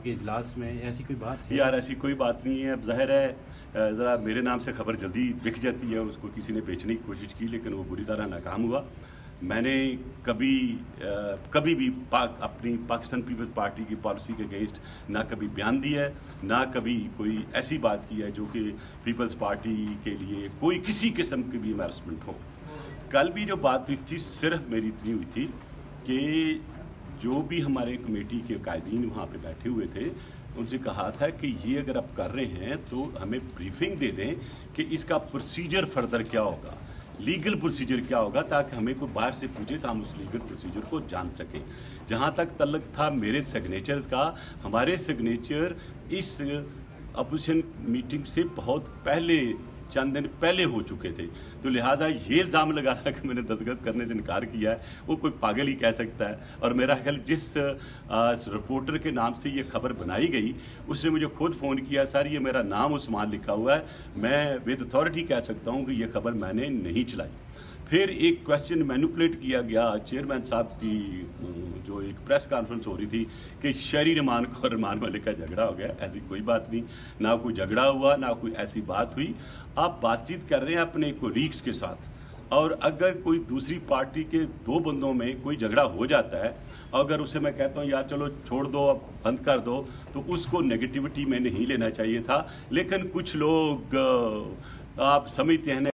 आपके इजलास में, ऐसी कोई बात है? यार ऐसी कोई बात नहीं है। अब जाहिर है ज़रा मेरे नाम से खबर जल्दी बिक जाती है, उसको किसी ने बेचने की कोशिश की लेकिन वो बुरी तरह नाकाम हुआ। मैंने कभी भी अपनी पाकिस्तान पीपल्स पार्टी की पॉलिसी के अगेंस्ट ना कभी बयान दिया है, ना कभी कोई ऐसी बात की है जो कि पीपल्स पार्टी के लिए कोई किसी किस्म की भी एम्बैरसमेंट हो। कल भी जो बात हुई थी सिर्फ मेरी इतनी हुई थी कि जो भी हमारे कमेटी के कायदीन वहाँ पे बैठे हुए थे उनसे कहा था कि ये अगर आप कर रहे हैं तो हमें ब्रीफिंग दे दें कि इसका प्रोसीजर फर्दर क्या होगा, लीगल प्रोसीजर क्या होगा, ताकि हमें कोई बाहर से पूछे तो हम उस लीगल प्रोसीजर को जान सकें। जहाँ तक तल्लक था मेरे सिग्नेचर्स का, हमारे सिग्नेचर इस अपोजिशन मीटिंग से बहुत पहले, चंद दिन पहले हो चुके थे, तो लिहाजा ये इल्ज़ाम लगाना कि मैंने दस्तखत करने से इनकार किया है वो कोई पागल ही कह सकता है। और मेरा ख्याल जिस रिपोर्टर के नाम से ये खबर बनाई गई उसने मुझे खुद फ़ोन किया, सर ये मेरा नाम उस्मान लिखा हुआ है, मैं विद अथॉरिटी कह सकता हूँ कि ये खबर मैंने नहीं चलाई। फिर एक क्वेश्चन मैनिपुलेट किया गया चेयरमैन साहब की, जो एक प्रेस कॉन्फ्रेंस हो रही थी कि शहरी रमान को रमान मलिक का झगड़ा हो गया। ऐसी कोई बात नहीं, ना कोई झगड़ा हुआ, ना कोई ऐसी बात हुई। आप बातचीत कर रहे हैं अपने कोलीग्स के साथ, और अगर कोई दूसरी पार्टी के दो बंदों में कोई झगड़ा हो जाता है, अगर उसे मैं कहता हूँ यार चलो छोड़ दो, अब बंद कर दो, तो उसको नेगेटिविटी में नहीं लेना चाहिए था। लेकिन कुछ लोग आप समझते हैं